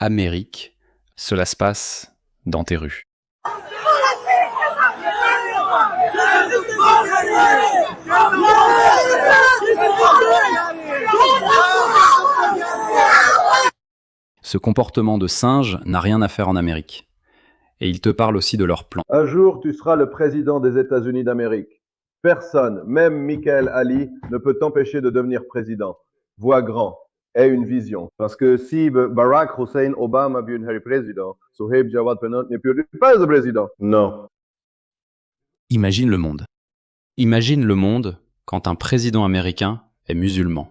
Amérique, cela se passe dans tes rues. Ce comportement de singe n'a rien à faire en Amérique. Et il te parle aussi de leur plan. Un jour, tu seras le président des États-Unis d'Amérique. Personne, même Michael Ali, ne peut t'empêcher de devenir président. Vois grand, aie une vision. Parce que si Barack Hussein Obama blir un président, Sohaib Jawad Penant n'est plus pas le président. Non. Imagine le monde. Imagine le monde quand un président américain est musulman.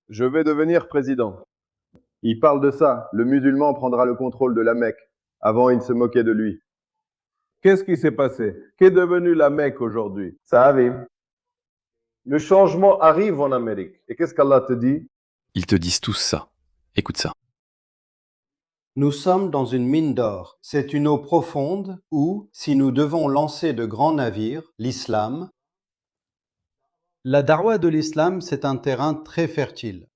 Je vais devenir président. Il parle de ça. Le musulman prendra le contrôle de la Mecque. Avant, il se moquait de lui. Qu'est-ce qui s'est passé? Qu'est devenue la Mecque aujourd'hui? Ça arrive. Le changement arrive en Amérique. Et qu'est-ce qu'Allah te dit? Ils te disent tous ça. Écoute ça. Nous sommes dans une mine d'or. C'est une eau profonde où, si nous devons lancer de grands navires, l'islam... La darwa de l'islam, c'est un terrain très fertile.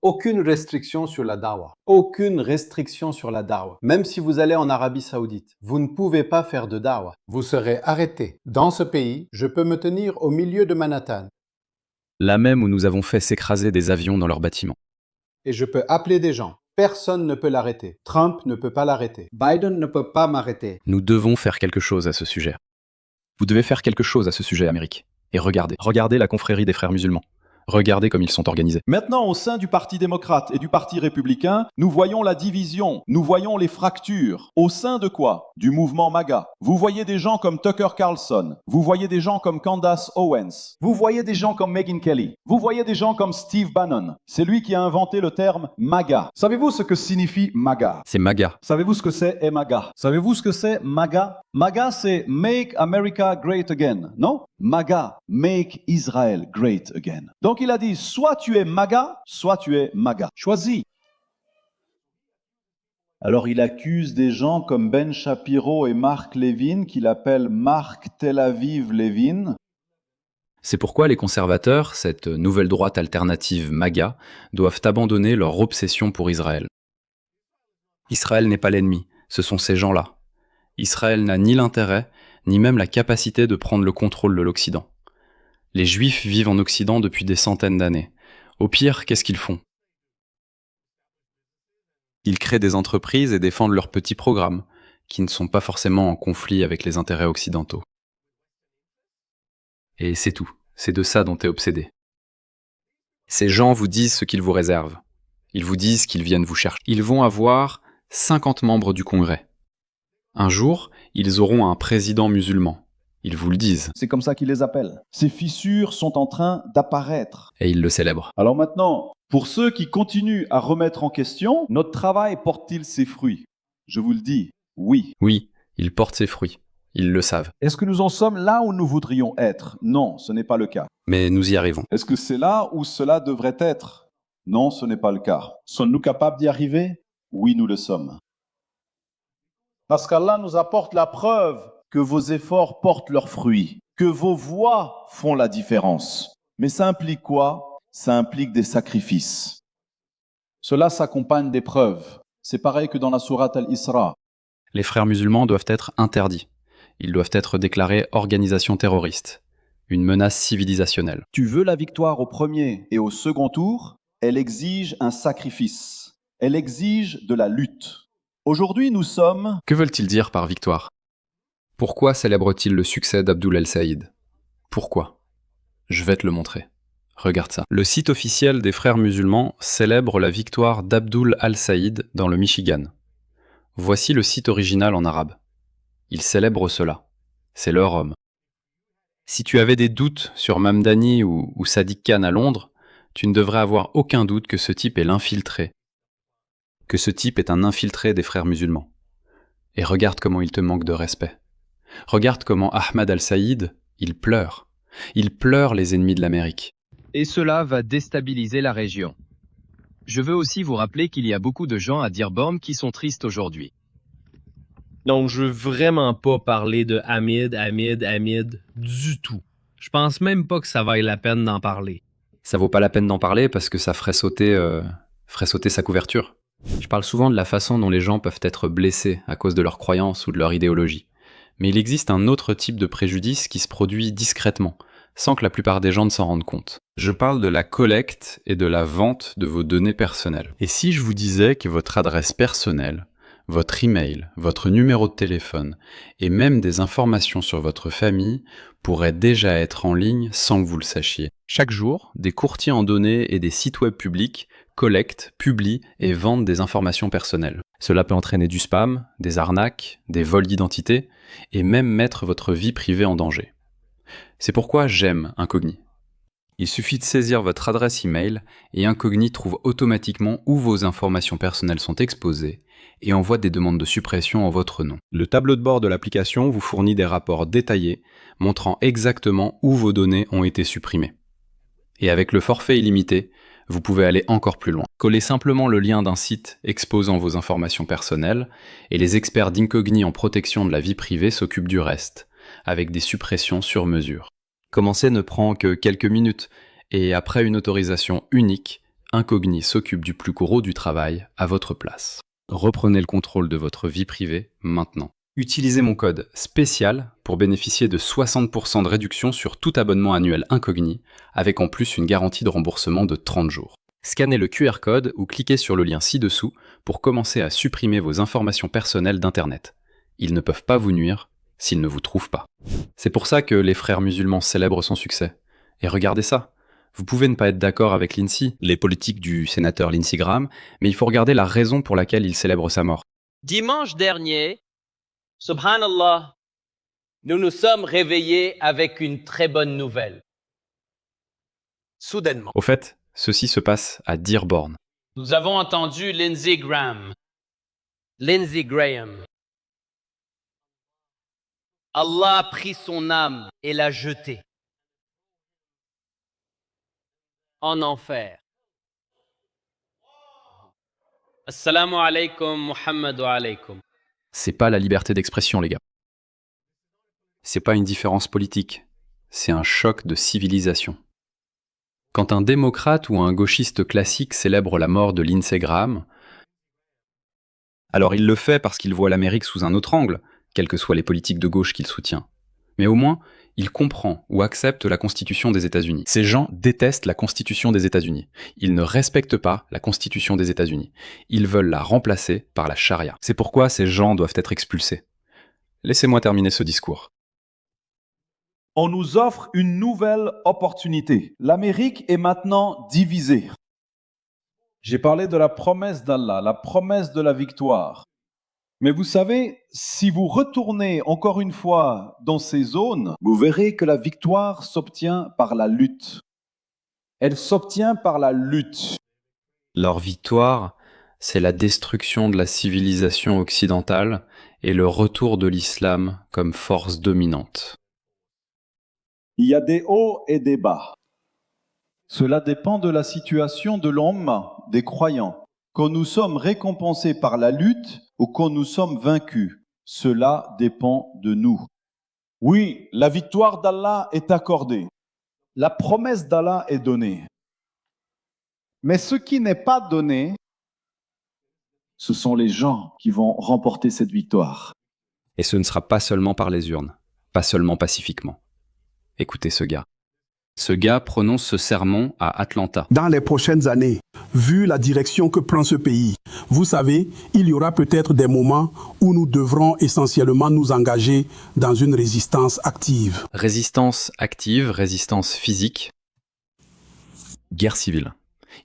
Aucune restriction sur la darwa. Aucune restriction sur la darwa. Même si vous allez en Arabie Saoudite, vous ne pouvez pas faire de darwa. Vous serez arrêté. Dans ce pays, je peux me tenir au milieu de Manhattan. Là même où nous avons fait s'écraser des avions dans leurs bâtiments. Et je peux appeler des gens. Personne ne peut l'arrêter. Trump ne peut pas l'arrêter. Biden ne peut pas m'arrêter. Nous devons faire quelque chose à ce sujet. Vous devez faire quelque chose à ce sujet, Amérique. Et regardez la confrérie des frères musulmans. Regardez comme ils sont organisés. Maintenant, au sein du Parti démocrate et du Parti républicain, nous voyons la division, nous voyons les fractures. Au sein de quoi? Du mouvement MAGA. Vous voyez des gens comme Tucker Carlson, vous voyez des gens comme Candace Owens, vous voyez des gens comme Megyn Kelly, vous voyez des gens comme Steve Bannon. C'est lui qui a inventé le terme MAGA. Savez-vous ce que signifie MAGA? C'est MAGA. Savez-vous ce que c'est MAGA? Savez-vous ce que c'est MAGA? MAGA, c'est Make America Great Again, non? MAGA, Make Israel Great Again. Donc il a dit, soit tu es MAGA, soit tu es MAGA. Choisis. Alors il accuse des gens comme Ben Shapiro et Mark Levin, qu'il appelle Mark Tel Aviv Levin. C'est pourquoi les conservateurs, cette nouvelle droite alternative MAGA, doivent abandonner leur obsession pour Israël. Israël n'est pas l'ennemi, ce sont ces gens-là. Israël n'a ni l'intérêt, ni même la capacité de prendre le contrôle de l'Occident. Les Juifs vivent en Occident depuis des centaines d'années. Au pire, qu'est-ce qu'ils font? Ils créent des entreprises et défendent leurs petits programmes, qui ne sont pas forcément en conflit avec les intérêts occidentaux. Et c'est tout, c'est de ça dont tu es obsédé. Ces gens vous disent ce qu'ils vous réservent. Ils vous disent qu'ils viennent vous chercher. Ils vont avoir 50 membres du Congrès. Un jour, ils auront un président musulman. Ils vous le disent. C'est comme ça qu'ils les appellent. Ces fissures sont en train d'apparaître. Et ils le célèbrent. Alors maintenant, pour ceux qui continuent à remettre en question, notre travail porte-t-il ses fruits? Je vous le dis, oui. Oui, il porte ses fruits. Ils le savent. Est-ce que nous en sommes là où nous voudrions être? Non, ce n'est pas le cas. Mais nous y arrivons. Est-ce que c'est là où cela devrait être? Non, ce n'est pas le cas. Sommes-nous capables d'y arriver? Oui, nous le sommes. Parce qu'Allah nous apporte la preuve que vos efforts portent leurs fruits, que vos voix font la différence. Mais ça implique quoi? Ça implique des sacrifices. Cela s'accompagne d'épreuves. C'est pareil que dans la sourate Al-Isra. Les frères musulmans doivent être interdits. Ils doivent être déclarés organisation terroriste, une menace civilisationnelle. Tu veux la victoire au premier et au second tour? Elle exige un sacrifice. Elle exige de la lutte. Aujourd'hui, nous sommes... Que veulent-ils dire par victoire? Pourquoi célèbrent-ils le succès d'Abdul El-Saïd? Pourquoi? Je vais te le montrer. Regarde ça. Le site officiel des frères musulmans célèbre la victoire d'Abdul Al-Saïd dans le Michigan. Voici le site original en arabe. Ils célèbrent cela. C'est leur homme. Si tu avais des doutes sur Mamdani ou Sadiq Khan à Londres, tu ne devrais avoir aucun doute que ce type est l'infiltré. Que ce type est un infiltré des frères musulmans. Et regarde comment il te manque de respect. Regarde comment Ahmad Al-Saïd, il pleure. Il pleure les ennemis de l'Amérique. Et cela va déstabiliser la région. Je veux aussi vous rappeler qu'il y a beaucoup de gens à Dearborn qui sont tristes aujourd'hui. Donc, je veux vraiment pas parler de Hamid du tout. Je pense même pas que ça vaille la peine d'en parler. Ça vaut pas la peine d'en parler parce que ça ferait sauter ferait sauter sa couverture. Je parle souvent de la façon dont les gens peuvent être blessés à cause de leurs croyances ou de leur idéologie. Mais il existe un autre type de préjudice qui se produit discrètement, sans que la plupart des gens ne s'en rendent compte. Je parle de la collecte et de la vente de vos données personnelles. Et si je vous disais que votre adresse personnelle, votre email, votre numéro de téléphone et même des informations sur votre famille pourraient déjà être en ligne sans que vous le sachiez. Chaque jour, des courtiers en données et des sites web publics collectent, publient et vendent des informations personnelles. Cela peut entraîner du spam, des arnaques, des vols d'identité et même mettre votre vie privée en danger. C'est pourquoi j'aime Incogni. Il suffit de saisir votre adresse email et Incogni trouve automatiquement où vos informations personnelles sont exposées et envoie des demandes de suppression en votre nom. Le tableau de bord de l'application vous fournit des rapports détaillés montrant exactement où vos données ont été supprimées. Et avec le forfait illimité, vous pouvez aller encore plus loin. Collez simplement le lien d'un site exposant vos informations personnelles et les experts d'Incogni en protection de la vie privée s'occupent du reste, avec des suppressions sur mesure. Commencer ne prend que quelques minutes et après une autorisation unique, Incogni s'occupe du plus gros du travail à votre place. Reprenez le contrôle de votre vie privée maintenant. Utilisez mon code spécial pour bénéficier de 60% de réduction sur tout abonnement annuel Incogni, avec en plus une garantie de remboursement de 30 jours. Scannez le QR code ou cliquez sur le lien ci-dessous pour commencer à supprimer vos informations personnelles d'Internet. Ils ne peuvent pas vous nuire s'ils ne vous trouvent pas. C'est pour ça que les frères musulmans célèbrent son succès. Et regardez ça. Vous pouvez ne pas être d'accord avec Lindsey, les politiques du sénateur Lindsey Graham, mais il faut regarder la raison pour laquelle il célèbre sa mort. Dimanche dernier, subhanallah, nous nous sommes réveillés avec une très bonne nouvelle. Soudainement. Au fait, ceci se passe à Dearborn. Nous avons entendu Lindsey Graham. Allah a pris son âme et l'a jetée en enfer. Assalamu alaikum, Muhammadu alaikum. C'est pas la liberté d'expression, les gars. C'est pas une différence politique. C'est un choc de civilisation. Quand un démocrate ou un gauchiste classique célèbre la mort de Lindsey Graham, alors il le fait parce qu'il voit l'Amérique sous un autre angle, quelles que soient les politiques de gauche qu'il soutient. Mais au moins, il comprend ou accepte la Constitution des États-Unis. Ces gens détestent la Constitution des États-Unis. Ils ne respectent pas la Constitution des États-Unis. Ils veulent la remplacer par la charia. C'est pourquoi ces gens doivent être expulsés. Laissez-moi terminer ce discours. On nous offre une nouvelle opportunité. L'Amérique est maintenant divisée. J'ai parlé de la promesse d'Allah, la promesse de la victoire. Mais vous savez, si vous retournez encore une fois dans ces zones, vous verrez que la victoire s'obtient par la lutte. Elle s'obtient par la lutte. Leur victoire, c'est la destruction de la civilisation occidentale et le retour de l'islam comme force dominante. Il y a des hauts et des bas. Cela dépend de la situation de l'homme, des croyants. Quand nous sommes récompensés par la lutte ou quand nous sommes vaincus, cela dépend de nous. Oui, la victoire d'Allah est accordée. La promesse d'Allah est donnée. Mais ce qui n'est pas donné, ce sont les gens qui vont remporter cette victoire. Et ce ne sera pas seulement par les urnes, pas seulement pacifiquement. Écoutez ce gars. Ce gars prononce ce sermon à Atlanta. Dans les prochaines années, vu la direction que prend ce pays, vous savez, il y aura peut-être des moments où nous devrons essentiellement nous engager dans une résistance active. Résistance active, résistance physique, guerre civile.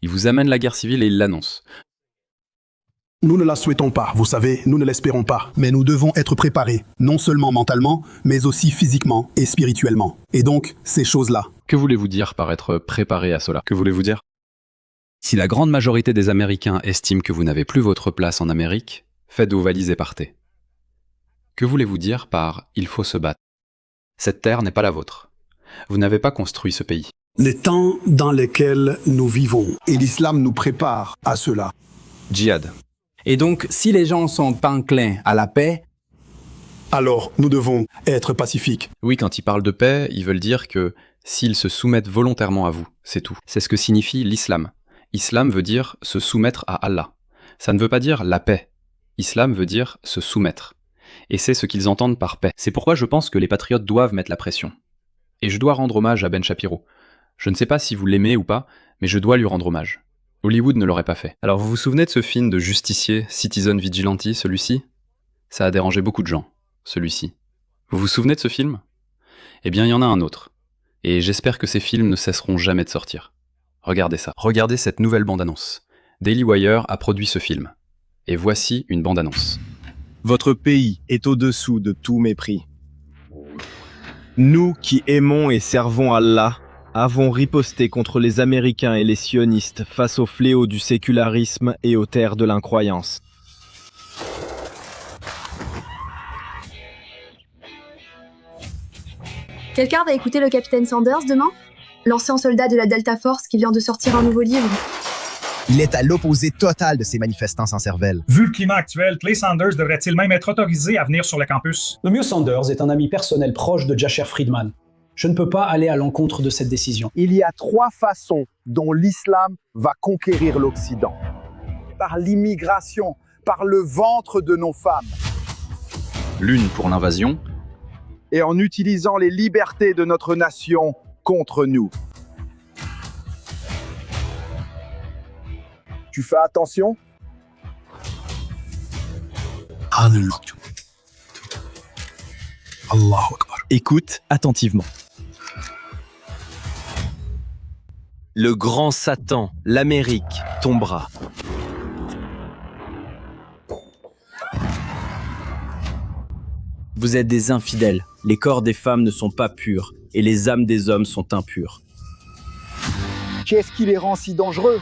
Il vous amène la guerre civile et il l'annonce. Nous ne la souhaitons pas, vous savez, nous ne l'espérons pas. Mais nous devons être préparés, non seulement mentalement, mais aussi physiquement et spirituellement. Et donc, ces choses-là. Que voulez-vous dire par être préparé à cela? Que voulez-vous dire? Si la grande majorité des Américains estiment que vous n'avez plus votre place en Amérique, faites vos valises et partez. Que voulez-vous dire par « il faut se battre » ? Cette terre n'est pas la vôtre. Vous n'avez pas construit ce pays. Les temps dans lesquels nous vivons. Et l'islam nous prépare à cela. Djihad. Et donc, si les gens sont pas enclins à la paix, alors nous devons être pacifiques. Oui, quand ils parlent de paix, ils veulent dire que s'ils se soumettent volontairement à vous, c'est tout. C'est ce que signifie l'islam. Islam veut dire se soumettre à Allah. Ça ne veut pas dire la paix. Islam veut dire se soumettre. Et c'est ce qu'ils entendent par paix. C'est pourquoi je pense que les patriotes doivent mettre la pression. Et je dois rendre hommage à Ben Shapiro. Je ne sais pas si vous l'aimez ou pas, mais je dois lui rendre hommage. Hollywood ne l'aurait pas fait. Alors vous vous souvenez de ce film de justicier, Citizen Vigilante, celui-ci? Ça a dérangé beaucoup de gens, celui-ci. Vous vous souvenez de ce film? Eh bien, il y en a un autre. Et j'espère que ces films ne cesseront jamais de sortir. Regardez ça. Regardez cette nouvelle bande-annonce. Daily Wire a produit ce film. Et voici une bande-annonce. Votre pays est au-dessous de tout mépris. Nous qui aimons et servons Allah, avons riposté contre les Américains et les sionistes face au fléau du sécularisme et aux terres de l'incroyance. Quelqu'un va écouter le capitaine Sanders demain? L'ancien soldat de la Delta Force qui vient de sortir un nouveau livre. Il est à l'opposé total de ces manifestants sans cervelle. Vu le climat actuel, Clay Sanders devrait-il même être autorisé à venir sur le campus? Lemuel Sanders est un ami personnel proche de Jasher Friedman. Je ne peux pas aller à l'encontre de cette décision. Il y a 3 façons dont l'islam va conquérir l'Occident. Par l'immigration, par le ventre de nos femmes. L'une pour l'invasion. Et en utilisant les libertés de notre nation contre nous. Tu fais attention? Écoute attentivement. Le grand Satan, l'Amérique, tombera. Vous êtes des infidèles. Les corps des femmes ne sont pas purs et les âmes des hommes sont impures. Qu'est-ce qui les rend si dangereux?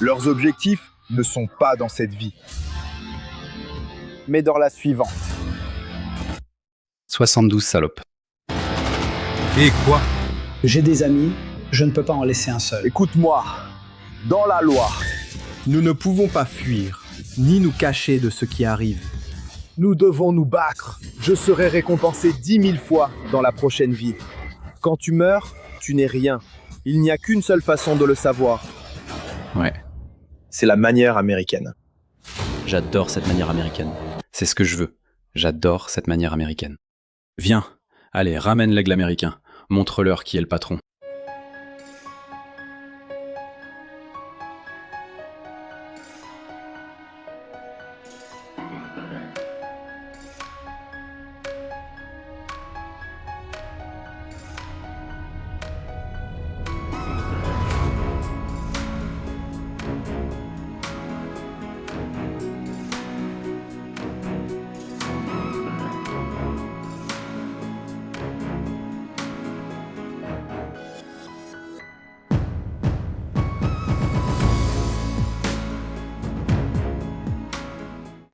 Leurs objectifs ne sont pas dans cette vie, mais dans la suivante. 72 salopes. Et quoi? J'ai des amis, je ne peux pas en laisser un seul. Écoute-moi, dans la loi, nous ne pouvons pas fuir, ni nous cacher de ce qui arrive. Nous devons nous battre. Je serai récompensé 10 000 fois dans la prochaine vie. Quand tu meurs, tu n'es rien. Il n'y a qu'une seule façon de le savoir. Ouais. C'est la manière américaine. J'adore cette manière américaine. C'est ce que je veux. J'adore cette manière américaine. Viens, allez, ramène l'aigle américain. Montre-leur qui est le patron.